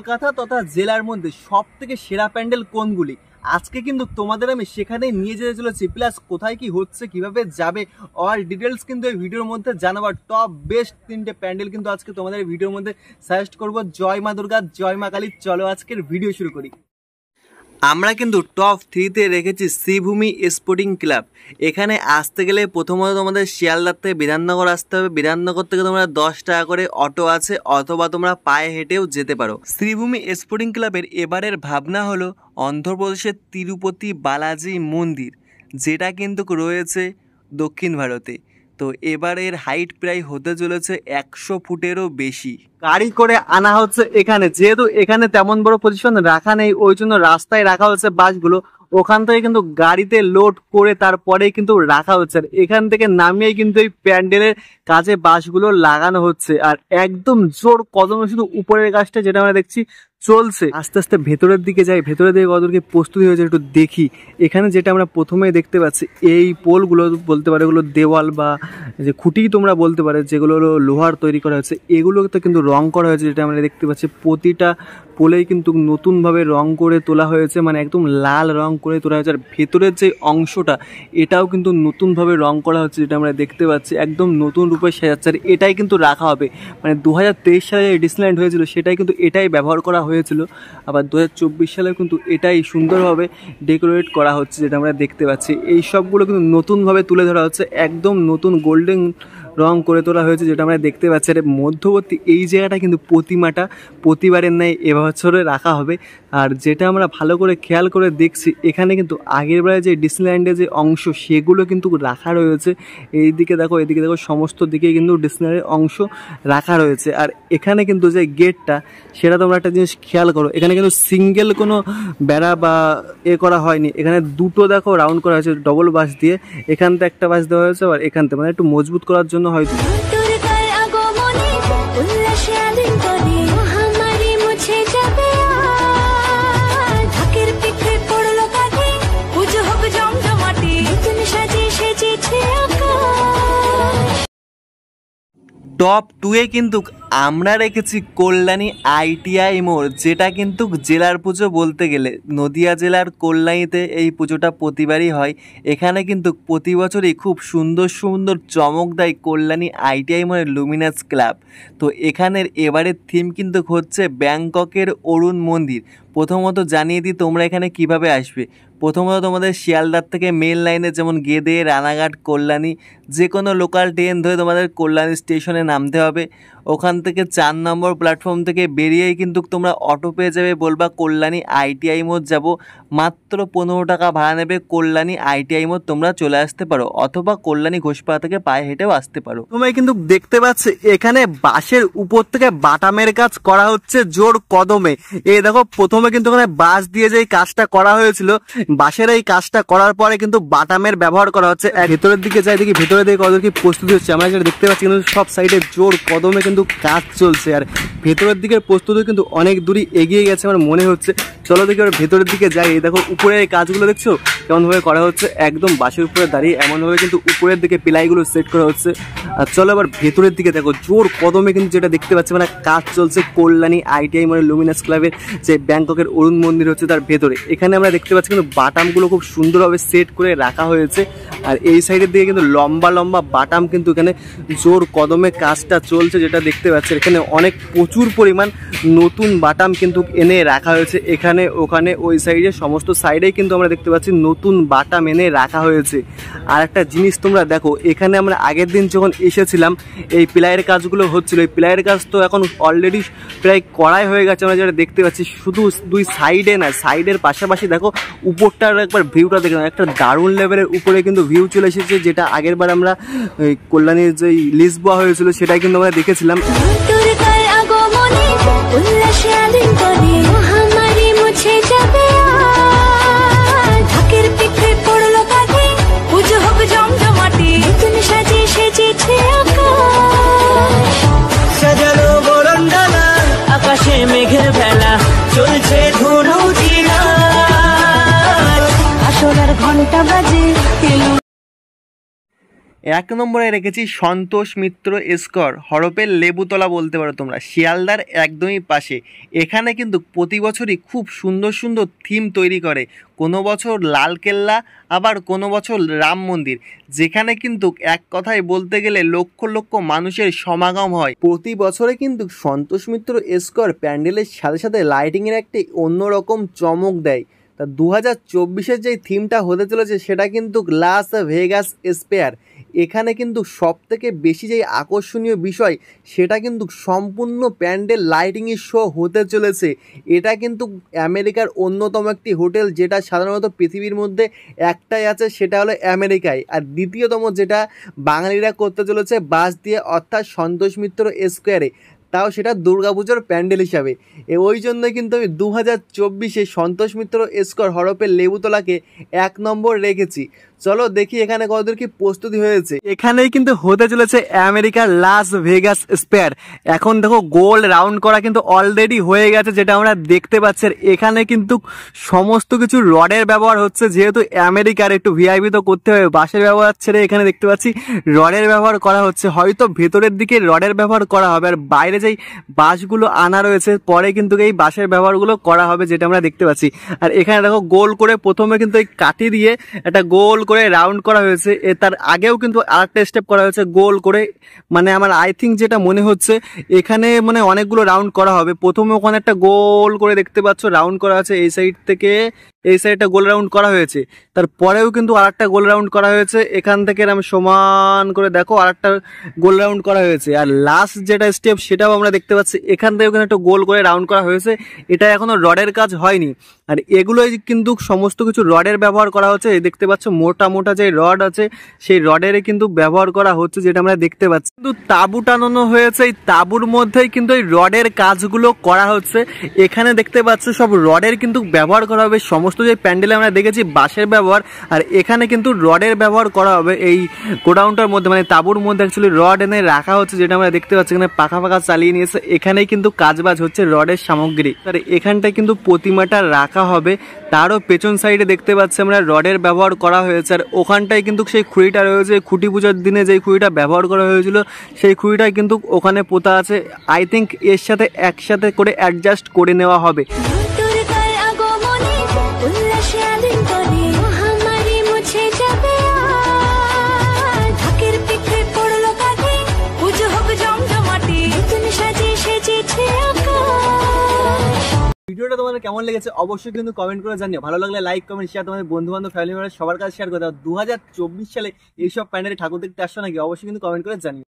কলকাতা তথা জেলার মধ্যে সবথেকে সেরা প্যান্ডেল কোনগুলি আজকে কিন্তু তোমাদের আমি সেখানে নিয়ে যেতে চলেছি, প্লাস কোথায় কি হচ্ছে, কিভাবে যাবে, অল ডিটেলস কিন্তু এই ভিডিওর মধ্যে জানাবো। টপ বেস্ট 3টে প্যান্ডেল কিন্তু আজকে তোমাদের ভিডিওর মধ্যে সাজেস্ট করবো। জয় মা দুর্গা, জয় মা কালী। চলো আজকের ভিডিও শুরু করি। আমরা কিন্তু টপ 3তে রেখেছি শ্রীভূমি স্পোর্টিং ক্লাব। এখানে আসতে গেলে প্রথমত তোমাদের শিয়ালদার থেকে বিধাননগর আসতে হবে। বিধাননগর থেকে তোমরা 10 টাকা করে অটো আছে, অথবা তোমরা পায়ে হেঁটেও যেতে পারো। শ্রীভূমি স্পোর্টিং ক্লাবের এবারের ভাবনা হলো অন্ধ্রপ্রদেশের তিরুপতি বালাজি মন্দির, যেটা কিন্তু রয়েছে দক্ষিণ ভারতে। তো এবারের হাইট প্রায় হতে চলেছে 100 ফুটেরও বেশি। গাড়ি করে আনা হচ্ছে এখানে, যেহেতু এখানে তেমন বড় পজিশন রাখা নেই, ওই জন্য রাস্তায় রাখা হচ্ছে বাসগুলো। ওখান থেকে কিন্তু গাড়িতে লোড করে তারপরেই কিন্তু রাখা হচ্ছে, আর এখান থেকে নামিয়েই কিন্তু এই প্যান্ডেলের কাজে বাসগুলো লাগানো হচ্ছে। আর একদম জোর কদমে শুধু উপরের কাজটা যেটা আমরা দেখছি চলছে। আস্তে আস্তে ভেতরের দিকে যাই, ভেতরের দিকে কতটুকু প্রস্তুতি হয়েছে একটু দেখি। এখানে যেটা আমরা প্রথমেই দেখতে পাচ্ছি, এই পোলগুলো বলতে পারে এগুলো দেওয়াল বা যে খুঁটি তোমরা বলতে পারো, যেগুলো হলো লোহার তৈরি করা হয়েছে, এগুলোতে কিন্তু রং করা হয়েছে। যেটা আমরা দেখতে পাচ্ছি প্রতিটা পোলেই কিন্তু নতুনভাবে রং করে তোলা হয়েছে, মানে একদম লাল রং করে তোলা হয়েছে। আর ভেতরের যে অংশটা এটাও কিন্তু নতুনভাবে রং করা হচ্ছে, যেটা আমরা দেখতে পাচ্ছি একদম নতুন রূপে সাজাচ্ছে। আর এটাই কিন্তু রাখা হবে, মানে 2023 সালে যে ডিসনিল্যান্ড হয়েছিল সেটাই কিন্তু এটাই ব্যবহার করা হয়েছিল। আবার 2024 সালে কিন্তু এটাই সুন্দরভাবে ডেকোরেট করা হচ্ছে, যেটা আমরা দেখতে পাচ্ছি। এই সবগুলো কিন্তু নতুনভাবে তুলে ধরা হচ্ছে, একদম নতুন গোল্ডেন রং করে তোলা হয়েছে, যেটা আমরা দেখতে পাচ্ছি। আর মধ্যবর্তী এই জায়গাটা কিন্তু প্রতিমাটা প্রতিবারের ন্যায় এবছরে রাখা হবে। আর যেটা আমরা ভালো করে খেয়াল করে দেখছি, এখানে কিন্তু আগের বারে যে ডিসনিল্যান্ডের যে অংশ সেগুলো কিন্তু রাখা রয়েছে। এইদিকে দেখো, এদিকে দেখো, সমস্ত দিকে কিন্তু ডিসনিল্যান্ডের অংশ রাখা রয়েছে। আর এখানে কিন্তু যে গেটটা, সেটা তোমরা একটা জিনিস খেয়াল করো, এখানে কিন্তু সিঙ্গেল কোনো বেড়া বা করা হয়নি। এখানে দুটো দেখো রাউন্ড করা হয়েছে ডবল বাস দিয়ে, এখান থেকে একটা বাস দেওয়া হয়েছে, আর এখান থেকে মানে একটু মজবুত করার জন্য হয়তো। টপ 2-এ কিন্তু আমরা রেখেছি কল্যাণী ITI মোড়, যেটা কিন্তু জেলার পুজো বলতে গেলে। নদিয়া জেলার কল্যাণীতে এই পুজোটা প্রতিবারই হয়। এখানে কিন্তু প্রতি বছরই খুব সুন্দর সুন্দর চমক দেয় কল্যাণী ITI মোড়ের লুমিনাস ক্লাব। তো এখানের এবারের থিম কিন্তু হচ্ছে ব্যাংককের অরুণ মন্দির। প্রথমত জানিয়ে দিই তোমরা এখানে কিভাবে আসবে। প্রথমত তোমাদের শিয়ালদার থেকে মেন লাইনে যেমন গেদে, রানাঘাট, কল্যাণী, যে কোনো লোকাল ট্রেন ধরে তোমাদের কল্যাণী স্টেশনে নামতে হবে। ওখান থেকে 4 নম্বর প্ল্যাটফর্ম থেকে বেরিয়েই কিন্তু তোমরা অটো পেয়ে যাবে, বলবা কল্যাণী ITI মোড় যাব, মাত্র 15 টাকা ভাড়া নেবে। কল্যাণী ITI মোড় তোমরা চলে আসতে পারো, অথবা কল্যাণী ঘোষপাড়া থেকে পায়ে হেঁটেও আসতে পারো। তোমরা কিন্তু দেখতে পাচ্ছ এখানে বাঁশের উপর থেকে বাটামের কাজ করা হচ্ছে জোর কদমে। এই দেখো, প্রথমে কিন্তু ওখানে বাঁশ দিয়ে যে কাজটা করা হয়েছিল, বাঁশের এই কাজটা করার পরে কিন্তু বাটামের ব্যবহার করা হচ্ছে। ভেতরের দিকে যাই দেখি, ভেতরের দিকে কত কি প্রস্তুতি হচ্ছে আমরা যেটা দেখতে পাচ্ছি, কিন্তু সব সাইডে জোর কদমে কিন্তু কাজ চলছে। আর ভেতরের দিকের প্রস্তুতি কিন্তু অনেক দূরই এগিয়ে গেছে আমার মনে হচ্ছে। চলো দেখি আর ভেতরের দিকে যাই। দেখো উপরে এই কাজগুলো দেখছো কেমনভাবে করা হচ্ছে, একদম বাঁশের উপরে দাঁড়িয়ে এমনভাবে কিন্তু উপরের দিকে পিলাইগুলো সেট করা হচ্ছে। আর চলো আবার ভেতরের দিকে দেখো, জোর কদমে কিন্তু যেটা দেখতে পাচ্ছি মানে কাজ চলছে কল্যাণী ITI মানে লুমিনাস ক্লাবের যে ব্যাংককের অরুণ মন্দির হচ্ছে তার ভেতরে। এখানে আমরা দেখতে পাচ্ছি কিন্তু বাটামগুলো খুব সুন্দরভাবে সেট করে রাখা হয়েছে। আর এই সাইডের দিকে কিন্তু লম্বা লম্বা বাটাম কিন্তু এখানে জোর কদমে কাজটা চলছে, যেটা দেখতে পাচ্ছি। এখানে অনেক প্রচুর পরিমাণ নতুন বাটাম কিন্তু এনে রাখা হয়েছে, এখানে ওখানে ওই সাইডে সমস্ত সাইডেই কিন্তু আমরা দেখতে পাচ্ছি নতুন বাটাম এনে রাখা হয়েছে। আর একটা জিনিস তোমরা দেখো, এখানে আমরা আগের দিন যখন এসেছিলাম এই প্লাইয়ের কাজগুলো হচ্ছিল, এই প্লাইয়ের কাজ তো এখন অলরেডি প্রায় করাই হয়ে গেছে আমরা যেটা দেখতে পাচ্ছি। শুধু দুই সাইডে না, সাইডের পাশাপাশি দেখো উপরটার একবার ভিউটা দেখলাম, একটা দারুণ লেভেলের উপরে কিন্তু ভিউ চলে এসেছে, যেটা আগের বার আমরা কল্যাণীর যে লিস্ট দেওয়া হয়েছিল সেটাই কিন্তু আমরা দেখেছিলাম। আকাশে মেঘের ভেলা চলছে ধুনু জিনা, আসরের ঘন্টা বাজে। এক নম্বরে রেখেছি সন্তোষ মিত্র স্কোয়ার, হরপের লেবুতলা বলতে পারো তোমরা, শিয়ালদার একদমই পাশে। এখানে কিন্তু প্রতি বছরই খুব সুন্দর সুন্দর থিম তৈরি করে, কোনো বছর লালকেল্লা, আবার কোনো বছর রাম মন্দির, যেখানে কিন্তু এক কথায় বলতে গেলে লক্ষ লক্ষ মানুষের সমাগম হয়। প্রতি বছরে কিন্তু সন্তোষ মিত্র স্কোয়ার প্যান্ডেলের সাথে সাথে লাইটিংয়ের একটি অন্যরকম চমক দেয়। তা 2024-এর যেই থিমটা হতে চলেছে সেটা কিন্তু লাস ভেগাস স্পেয়ার। এখানে কিন্তু সবথেকে বেশি যেই আকর্ষণীয় বিষয় সেটা কিন্তু সম্পূর্ণ প্যান্ডেল লাইটিংয়ের শো হতে চলেছে। এটা কিন্তু আমেরিকার অন্যতম একটি হোটেল, যেটা সাধারণত পৃথিবীর মধ্যে একটাই আছে, সেটা হলো আমেরিকায়। আর দ্বিতীয়তম যেটা বাঙালিরা করতে চলেছে বাস দিয়ে, অর্থাৎ সন্তোষ মিত্র স্কোয়ারে, তাও সেটা দুর্গাপুজোর প্যান্ডেল হিসাবে। ওই জন্যই কিন্তু আমি 2024-এ সন্তোষ মিত্র স্কোয়ার হরপের লেবুতলাকে 1 নম্বর রেখেছি। চলো দেখি এখানে কতদূর কি প্রস্তুতি হয়েছে। এখানেই কিন্তু হতে চলেছে আমেরিকার লাস ভেগাস স্পেয়ার। এখন দেখো গোল রাউন্ড করা কিন্তু অলরেডি হয়ে গেছে, যেটা আমরা দেখতে পাচ্ছি। আর এখানে কিন্তু সমস্ত কিছু রডের ব্যবহার হচ্ছে, যেহেতু আমেরিকার একটু ভিআইপি তো করতে হবে, বাঁশের ব্যবহার ছেড়ে এখানে দেখতে পাচ্ছি রডের ব্যবহার করা হচ্ছে। হয়তো ভেতরের দিকে রডের ব্যবহার করা হবে, আর বাইরে যেই বাঁশগুলো আনা রয়েছে পরে কিন্তু এই বাঁশের ব্যবহারগুলো করা হবে, যেটা আমরা দেখতে পাচ্ছি। আর এখানে দেখো গোল করে প্রথমে কিন্তু এই কাঠি দিয়ে একটা গোল করে রাউন্ড করা হয়েছে। তার আগেও কিন্তু আরেকটা স্টেপ করা হয়েছে গোল করে, মানে আমার আই থিঙ্ক যেটা মনে হচ্ছে এখানে মানে অনেকগুলো রাউন্ড করা হবে। প্রথমে ওখানে একটা গোল করে দেখতে পাচ্ছ রাউন্ড করা আছে, এই সাইড থেকে এই সাইডটা গোল রাউন্ড করা হয়েছে। তারপরেও কিন্তু আরেকটা গোল রাউন্ড করা হয়েছে, এখান থেকে এরকম সমান করে দেখো আরেকটা গোল রাউন্ড করা হয়েছে। আর লাস্ট যেটা স্টেপ সেটাও আমরা দেখতে পাচ্ছি, এখান থেকে ওখানে একটা গোল করে রাউন্ড করা হয়েছে। এটা এখনো রডের কাজ হয়নি। আর এগুলোই কিন্তু সমস্ত কিছু রডের ব্যবহার করা হচ্ছে। দেখতে পাচ্ছ মোটা মোটা যে রড আছে সেই রডের কিন্তু ব্যবহার করা হচ্ছে, যেটা আমরা দেখতে পাচ্ছি। কিন্তু তাঁবু টানানো হয়েছে, এই তাঁবুর মধ্যেই কিন্তু এই রডের কাজগুলো করা হচ্ছে। এখানে দেখতে পাচ্ছ সব রডের কিন্তু ব্যবহার করা হবে। সমস্ত যে প্যান্ডেলে আমরা দেখেছি বাঁশের ব্যবহার, আর এখানে কিন্তু রডের ব্যবহার করা হবে। এই গোডাউনটার মধ্যে মানে তাঁবুর মধ্যে অ্যাকচুয়ালি রড এনে রাখা হচ্ছে, যেটা আমরা দেখতে পাচ্ছি। এখানে পাখা পাখা চালিয়ে নিয়েছে, এখানেই কিন্তু কাজবাজ হচ্ছে রডের সামগ্রী। আর এখানটায় কিন্তু প্রতিমাটা রাখা হবে, তারও পেছন সাইডে দেখতে পাচ্ছি আমরা রডের ব্যবহার করা হয়েছে। আর ওখানটায় কিন্তু সেই খুঁড়িটা রয়েছে, খুঁটি পুজোর দিনে যেই খুঁড়িটা ব্যবহার করা হয়েছিল সেই খুঁড়িটাই কিন্তু ওখানে পোতা আছে। আই থিঙ্ক এর সাথে একসাথে করে অ্যাডজাস্ট করে নেওয়া হবে। ভিডিওটা তোমাদের কেমন লেগেছে অবশ্যই কিন্তু কমেন্ট করে জানিও। ভালো লাগলে লাইক কমেন্ট শেয়ার, তোমাদের বন্ধু বান্ধব ফ্যামিলি মেম্বার সবার কাছে শেয়ার করে দাও। 2024 সালে এইসব প্যান্ডেলে ঠাকুর দেখতে আসছো নাকি অবশ্যই কিন্তু কমেন্ট করে জানিও।